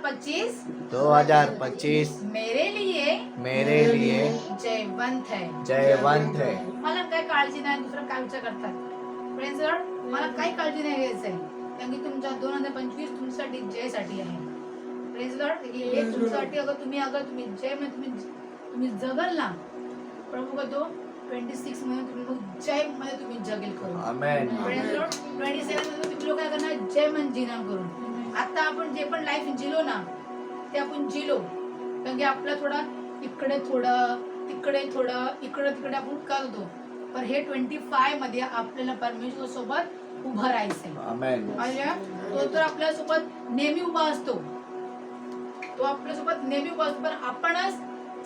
2025 मेरे लिए जयवंत है. मला काय काळजी नाही, दुसरं काय विचार करतात. फ्रेंड्स मला काही काळजी नाही घ्यायचं आहे, कारण की तुमचा 2025 तुमच्यासाठी जयसाठी आहे. फ्रेंड्स हे तुमच्यासाठी अगर तुम्ही जय मध्ये तुम्ही जगल ना, प्रभू का तो 26 मध्ये तुम्ही मग जय मध्ये तुम्ही जगेल करून. फ्रेंड्स 27 मध्ये तुम्ही लोक काय करणार, जय मन जीना करून. आता आपण जे पण लाईफ जिलो ना ते आपण जिलो, कारण की आपला थोडा इकडे थोडं तिकडे थोडं इकडे तिकडे आपण करतो. पण हे 25 मध्ये आपल्याला परमेश्वर सोबत उभं राहायचंय. तो तर आपल्या सोबत नेहमी उभा असतो, तो आपल्या सोबत नेहमी उभा असतो, पण आपणच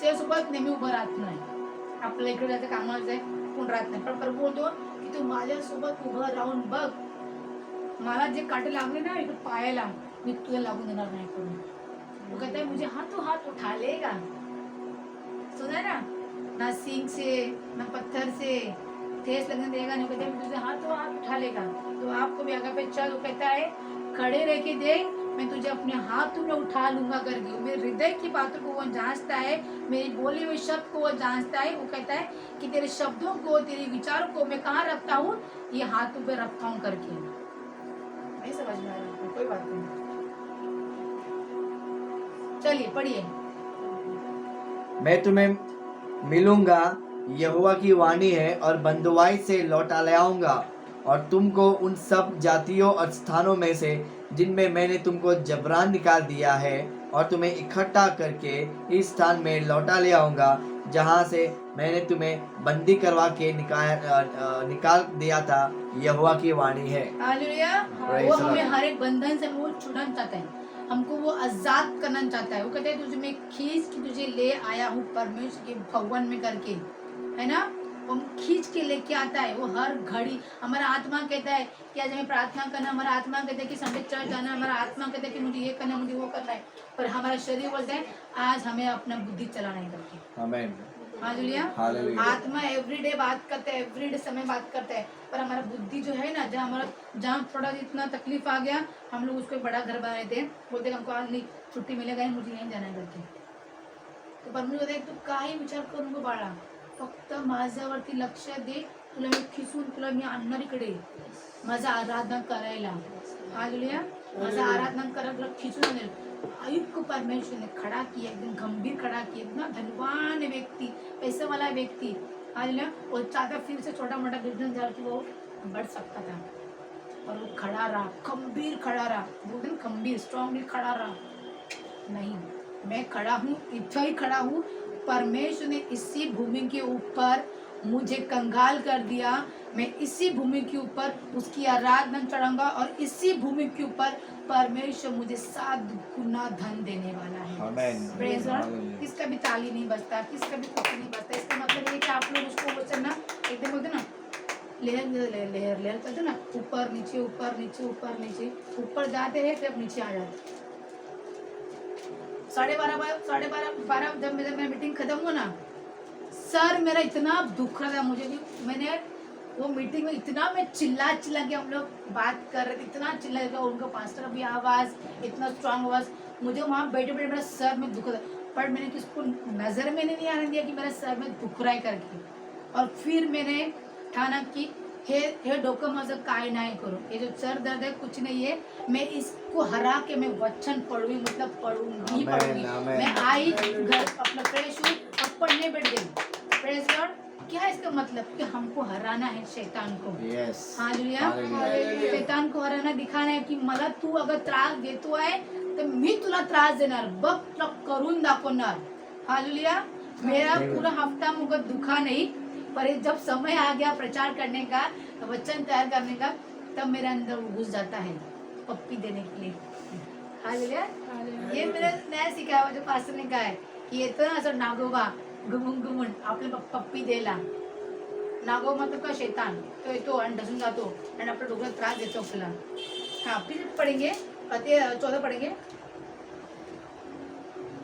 त्यासोबत नेहमी उभं राहत नाही. आपल्या इकडे जायचं कामाला जाय कोण राहत नाही, पण प्रभू बोलतो की तू माझ्यासोबत उभं राहून बघ, मला जे काटे लागले ना इकडे पायाला मी तुला लागून देणार नाही करून. वो कहता है मुझे हाथ उठा लेगा. सुना ना सींग से ना पत्थर से ठेस लगने देगा नहीं. कहता है तुझे हाथ उठा लेगा. तो आपको भी आगे पे चल, वो कहता है खड़े रह के देख, मैं तुझे अपने हाथों में उठा लूंगा करके. मेरे हृदय की बातों को वो जांचता है, मेरी बोले हुए शब्द को वो जांचता है. वो कहता है कि तेरे शब्दों को तेरे विचारों को मैं कहाँ रखता हूँ, ये हाथों पे रखता हूँ करके. नहीं समझ में आ रहा, कोई बात नहीं. चलिए पढ़िए. मैं तुम्हें मिलूंगा, यहोवा की वाणी है, और बंधुआई से लौटा ले आऊंगा, और तुमको उन सब जातियों और स्थानों में से जिनमें मैंने तुमको जबरान निकाल दिया है, और तुम्हें इकट्ठा करके इस स्थान में लौटा ले आऊंगा जहाँ से मैंने तुम्हें बंदी करवा के निकाल दिया था. यहोवा की वाणी है. हालेलुया. वो हमें हर एक बंधन से वो छुड़ाना चाहता है, हमको वो आजाद करना चाहता है. वो कहते हैं तुझे मैं खींच के तुझे ले आया हूँ परमेश्वर के भवन में करके, है ना. वो खींच के लेके आता है. वो हर घड़ी हमारा आत्मा कहता है कि आज हमें प्रार्थना करना, हमारा आत्मा कहता है कि संडे चर्च जाना, हमारा आत्मा कहता है कि मुझे ये करना, मुझे वो करना है, पर हमारा शरीर बोलता है आज हमें अपना बुद्धि चलाना है करके. आमीन. हालेलुया. आत्मा एवरीडे बात करता है, एवरीडे समय बात करता है, पर हमारा बुद्धि जो है ना, जहाँ थोड़ा इतना तकलीफ आ गया, हम लोग उसको बड़ा घर बना देते हैं. बोलते हमको आज नहीं छुट्टी मिलेगा, मुझे यहीं जाना है करके. तो परमेश्वर बोलते तू काही विचार करू नको बाळा, फक्त माझ्यावरती लक्ष दे, तुला मी खिसून तुला मी आणणार इकडे माझा आराधना करायला. हालेलुया. माझा आराधना करायला खिसून आणेल. आयुक्त परमेश्वर ने खड़ा किया, एकदम गंभीर खड़ा किया, इतना धनवान व्यक्ति, पैसे वाला व्यक्ति. हालेलुया. वो चाहता फिर से छोटा मोटा बिजनेस डाल के वो बढ़ सकता था, और वो खड़ा रहा, गंभीर खड़ा रहा. बोलते ना गंभीर, स्ट्रांगली खड़ा रहा. नहीं, मैं खड़ा हूँ, इतना ही खड़ा हूँ. परमेश्वर ने इसी भूमि के ऊपर मुझे कंगाल कर दिया, मैं इसी भूमि के ऊपर उसकी आराधना चढ़ाऊंगा, और इसी भूमि के ऊपर परमेश्वर मुझे 7 गुना धन देने वाला है. Praise Lord. किसका भी ताली नहीं बजता, किसका भी कुछ नहीं बजता. इसका मतलब ये कि आप लोग उसको बोलते ना, एकदम बोलते ना लहर करते ना, ऊपर नीचे ऊपर नीचे ऊपर नीचे, ऊपर जाते हैं फिर नीचे आ जाते. 12:30 जब मेरा मीटिंग खत्म हुआ ना, सर मेरा इतना दुख रहा था मुझे भी. मैंने वो मीटिंग में इतना मैं चिल्ला के हम लोग बात कर रहे थे, इतना चिल्ला के, उनका पास्टर भी आवाज़ इतना स्ट्रांग आवाज़. मुझे वहाँ बैठे बैठे मेरा सर में दुख रहा था, पर मैंने किसको नज़र में नहीं आने दिया कि मेरा सर में दुख रहा है करके. और फिर मैंने ठाना कि हे डोकं माझं काय नाही करू, ये जो सर दर्द है कुछ नहीं है, मैं इसको हरा के मैं वचन पढ़ूंगी, मतलब पढ़ूंगी. मैं आई घर अपना फ्रेश हुई और पढ़ने बैठ गई. Praise Lord. क्या है इसका मतलब कि हमको हराना है शैतान को. हालेलुया. शैतान को हराना, दिखाना है की मला तू अगर त्रास देतो आहे तर मी तुला त्रास देणार, बघ तुला करून दाखवणार. हालेलुया. मेरा पूरा हफ्ता मुझे दुखा नहीं, पर जब समय आ गया प्रचार करने का, वचन तैयार करने का, तब मेरे अंदर घुस जाता है पप्पी देने के लिए. हालेलुया. ये मेरा नया सिखाया हुआ जो पास्टर ने कहा है की येतं ना असं नागोबा घुमून आपल्याला पप्पी द्यायला. नागोबा मतलब का शैतान, तो येतो आणि ढसून जातो आणि आपल्या डोक्यात त्रास देतो आपल्याला. हाँ फिर पढ़ेंगे 14 पढ़ेंगे.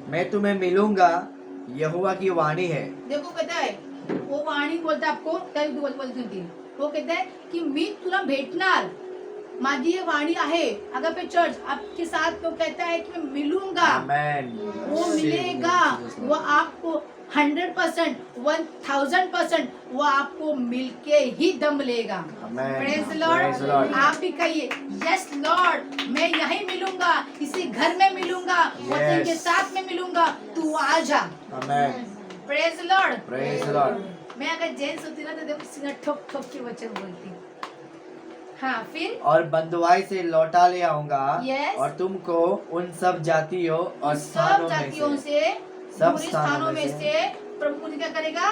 मैं तुम्हें मिलूंगा, यहोवा की वाणी है. देखो कहता है वो वाणी बोलता है आपको, बोलती होती. वो कहता है कि मी तुला भेटणार, माझी ये वाणी आहे अगापे चर्च आपके साथ, वो कहता है कि मैं मिलूंगा, आमेन। वो मिलेगा, वो आपको 100%, 1000% वो आपको मिलके ही दम लेगा। Amen. Praise Praise lord. the Lord। आप भी कहिए यस लॉर्ड, मैं यहीं मिलूंगा, इसी घर में मिलूंगा, वचन के साथ में मिलूंगा, तू आ जा। Amen. Praise lord. Praise the Lord। मैं अगर जेंट्स होती ना तो देखो सीधा ठोक ठोक के वचन बोलती। हाँ, फिर और बंधुआई से लौटा ले आऊंगा Yes। और तुमको उन सब जातियों और सब स्थानों जातियों में से, सब बुरे स्थानों में से प्रभु मुझे क्या करेगा,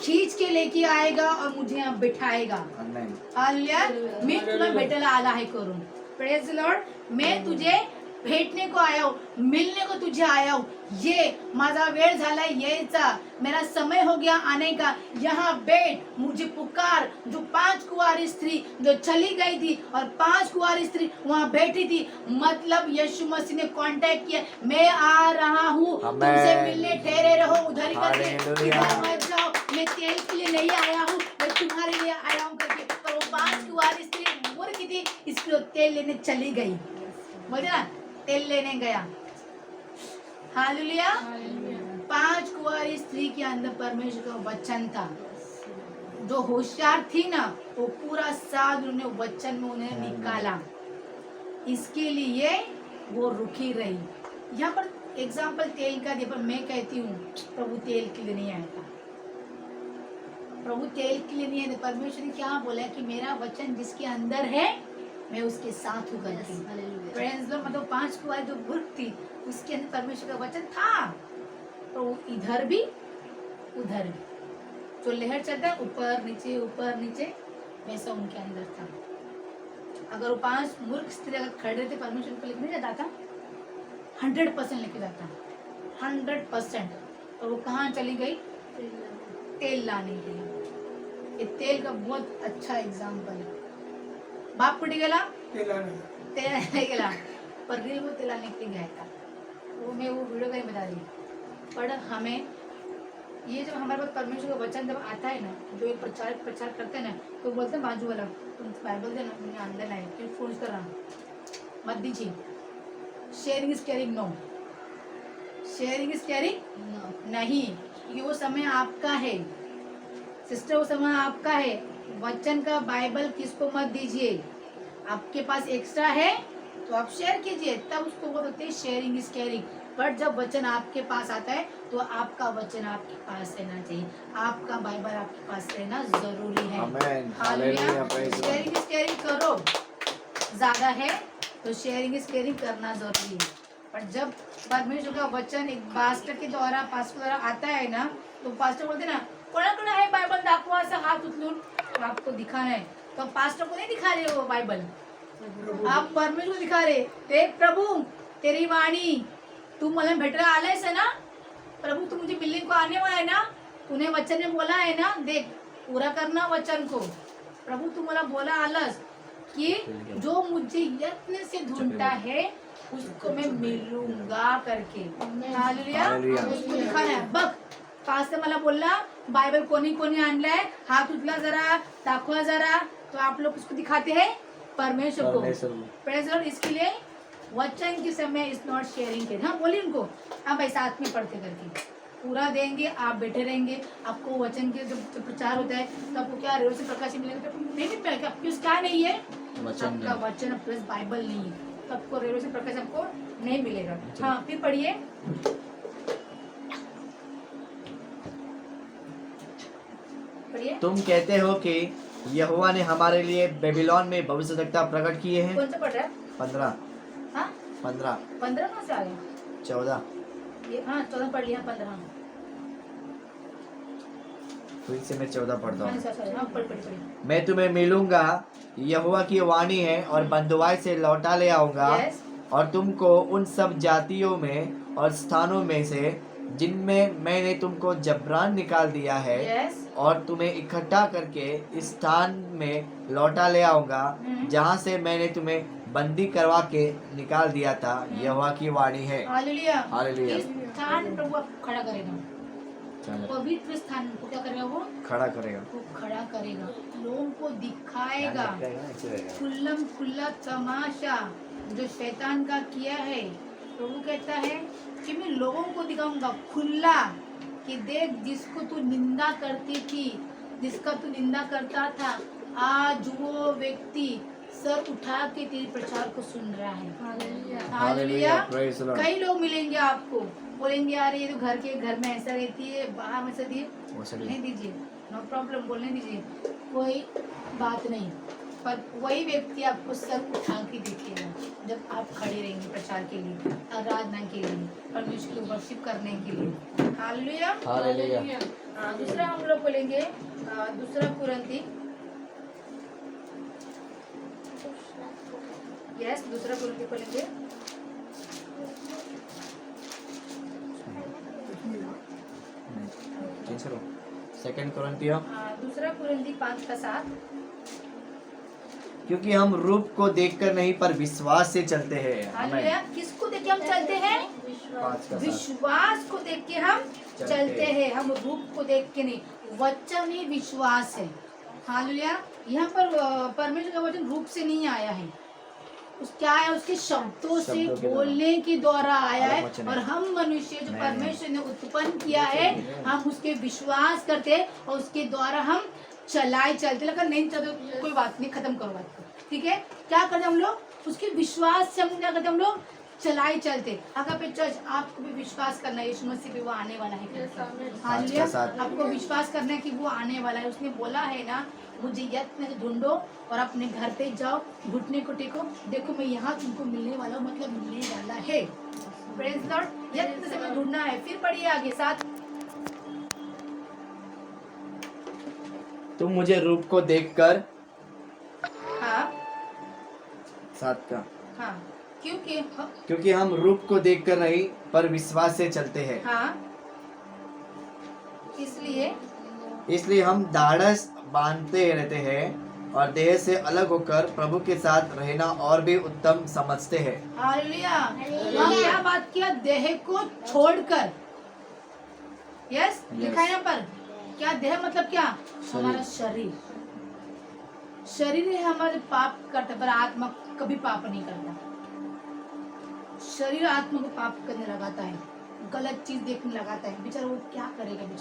खींच के लेके आएगा और मुझे यहाँ बिठाएगा। आमेन। हालेलुया। मी तुला भेटायला आला आहे करून। Praise Lord. मैं तुझे भेटने को आया हूँ, मिलने को तुझे आया हूँ। ये माझा वेळ झालाय यायचा, मेरा समय हो गया आने का, यहाँ बैठ, मुझे पुकार। जो 5 कुंवारी स्त्री जो चली गई थी और 5 कुंवारी स्त्री वहाँ बैठी थी, मतलब यीशु मसीह ने कांटेक्ट किया, मैं आ रहा हूँ, Amen। तुमसे मिलने ठहरे रहो, उधर ही करके Hallelujah। इधर मत जाओ, मैं तेल के लिए नहीं आया हूँ, मैं तुम्हारे लिए आया हूँ करके। तो वो 5 कुंवारी स्त्री मूर्ख थी, इसलिए तेल लेने चली गई। बोलते ना, तेल लेने गया। हालेलुया। 5 कुंवारी स्त्री के अंदर परमेश्वर का वचन था। जो होशियार थी ना, वो पूरा साल उन्हें वचन में उन्हें निकाला, इसके लिए वो रुकी रही। यहाँ पर एग्जाम्पल तेल का दिया, पर मैं कहती हूँ प्रभु तेल के लिए नहीं आया था। प्रभु तेल के लिए नहीं आया। परमेश्वर ने क्या बोला कि मेरा वचन जिसके अंदर है मैं उसके साथ हूँ करके। फ्रेंड्स लोग, मतलब 5 कुंवारी जो मूर्ख थी उसके अंदर परमेश्वर का वचन था, तो इधर भी उधर भी जो लहर चलता है ऊपर नीचे वैसा उनके अंदर था। अगर वो 5 मूर्ख स्त्री अगर खड़े थे, परमेश्वर को लेके नहीं जाता था, 100% लेके जाता, 100%। और वो कहाँ चली गई, तेल लाने के लिए। ये तेल का बहुत अच्छा एग्जाम्पल है। बाप कुठे गेला, तेल गेला, पर रील वो तेल लाने के लिए गया था। वो मैं वो वीडियो का ही बता रही। पर हमें ये जब हमारे पास परमेश्वर का वचन जब आता है ना, जो एक प्रचार करते हैं ना, तो बोलते हैं बाजू वाला, तुम बाइबल देना, मुझे अंदर नहीं, फिर फोर्स कर रहा मत दीजिए। Sharing is caring, no, sharing is caring नहीं, क्योंकि वो समय आपका है सिस्टर, वो समय आपका है। वचन का बाइबल किसको मत दीजिए। आपके पास एक्स्ट्रा है तो आप शेयर कीजिए, तब उसको बोलते हैं शेयरिंग इज केयरिंग। बट जब वचन आपके पास आता है तो आपका वचन आपके पास रहना चाहिए, आपका बाइबल आपके पास रहना जरूरी है। Amen. Hallelujah. Praise the Lord। Sharing is caring करो, ज्यादा है तो शेयरिंग इज केयरिंग करना जरूरी है। पर जब परमेश्वर का वचन एक पास्टर के द्वारा आता है ना, तो पास्टर बोलते ना, कोणाकडे आहे बाइबल दाखवा, असं हात उचलून तो आपको दिखाना है। तो पास्टर को नहीं दिखा रहे हो बाइबल, आप परमेश्वर को दिखा रहे। देख प्रभु, तेरी वाणी, तू मला भेटायला आलायस है ना, प्रभु तू मुझे मिलने को आने वाला है ना, तूने वचन में बोला है ना, देख पूरा करना वचन को। प्रभु तू मला बोला आलस कि जो मुझे यत्न से ढूंढता है उसको मैं मिलूंगा करके। हालेलुया। उसको दिखाना है। बघ, पास्टर मला बोलला बाइबल कोणी कोणी आणलाय, हात उचला जरा, दाखवा जरा, तो आप लोग उसको दिखाते हैं परमेश्वर को। Praise Lord. इसके लिए वचन के समय इज नॉट शेयरिंग के। हाँ बोलिए उनको, हाँ भाई साथ में पढ़ते करके पूरा देंगे, आप बैठे रहेंगे, आपको वचन के जब प्रचार होता है तो आपको क्या रेडियो से प्रकाश मिलेगा, तो नहीं मिलेगा, आपके पास क्या नहीं है, आपका वचन प्लस बाइबल नहीं है, तो आपको रेडियो से प्रकाश आपको नहीं मिलेगा। हाँ फिर पढ़िए, तुम कहते हो कि यहोवा ने हमारे लिए बेबीलोन में भविष्यद्वक्ता प्रकट किए हैं। कौन सा पढ़ रहा है? 15 हाँ 15 15 कहाँ से आ गया? 14 ये हाँ 14 पढ़ लिया, 15 फिर से मैं 14 पढ़ता हूँ। हाँ पढ़। मैं तुम्हें मिलूंगा, यहोवा की वाणी है, और बंधुआई से लौटा ले आऊंगा Yes। और तुमको उन सब जातियों में और स्थानों में से जिनमें मैंने तुमको जबरान निकाल दिया है, Yes। और तुम्हें इकट्ठा करके इस स्थान में लौटा ले आऊंगा जहाँ से मैंने तुम्हें बंदी करवा के निकाल दिया था। यहोवा की वाणी है। हालेलुया। हालेलुया। इस स्थान प्रभु आपको खड़ा करेगा। पवित्र स्थान को क्या करेगा वो खड़ा करेगा। खड़ा करेगा, लोगों को दिखाएगा खुल्लम खुल्ला तमाशा जो शैतान का किया है। प्रभु कहता है कि मैं लोगों को दिखाऊंगा खुला कि देख जिसको तू निंदा करती थी, जिसका तू निंदा करता था, आज वो व्यक्ति सर उठा के तेरे प्रचार को सुन रहा है। हालेलुया। Praise the Lord. कई लोग मिलेंगे आपको, बोलेंगे यार ये तो घर में ऐसा रहती है, बाहर में ऐसा दिए नहीं दीजिए, नो प्रॉब्लम, बोलने दीजिए, कोई बात नहीं। पर वही व्यक्ति आपको सर उठा के देखेगा जब आप खड़े रहेंगे प्रचार के लिए, आराधना के लिए, परमेश्वर की वर्शिप करने के लिए। हालेलुया। हालेलुया। दूसरा हम लोग बोलेंगे दूसरा कुरिन्थी, यस दूसरा कुरिन्थी बोलेंगे सेकंड कोरिन्थियों, दूसरा कुरिन्थी 5:7। क्योंकि हम रूप को देखकर नहीं पर विश्वास से चलते हैं। हालेलुया। किसको देख के हम चलते हैं? विश्वास को देख के हम चलते हैं। हम रूप को देख के नहीं, वचन ही विश्वास है। हालेलुया। यहाँ पर परमेश्वर का वचन रूप से नहीं आया है, उस क्या है उसके शब्दों से बोलने के द्वारा आया है। और हम मनुष्य जो परमेश्वर ने उत्पन्न किया है, हम उसके विश्वास करते हैं और उसके द्वारा हम चलाए चलते। लेकिन नहीं चलते कोई बात नहीं, खत्म करो बात को, ठीक है। क्या करते हम लोग? उसके विश्वास से हम क्या करते हम लोग? चलाए चलते। अगर पे चर्च आपको भी विश्वास करना है, यीशु मसीह भी वो आने वाला है। हालेलुया। आपको विश्वास करना है कि वो आने वाला है। उसने बोला है ना, मुझे यत्न से ढूंढो और अपने घर पे जाओ, घुटने को टेको, देखो मैं यहाँ तुमको मिलने वाला हूँ, मतलब मिलने वाला है। Praise the Lord. यत्न से मैं ढूंढना है। फिर पढ़िए आगे 7। तुम मुझे रूप को देखकर, हाँ 7 का, हाँ, क्योंकि हम रूप को देखकर नहीं पर विश्वास से चलते हैं। हाँ, इसलिए हम ढाढ़स बांधते रहते हैं और देह से अलग होकर प्रभु के साथ रहना और भी उत्तम समझते हैं। हालेलुया। हम क्या बात किया? देह को छोड़कर। यस, लिखा है यहाँ पर। क्या देह मतलब क्या? हमारा शरीर। शरीर है हमारे पाप करता, पर आत्मा कभी पाप नहीं करता। शरीर आत्मा को पाप करने लगाता है, गलत चीज देखने लगाता है। बेचारा वो क्या करेगा बेचारा।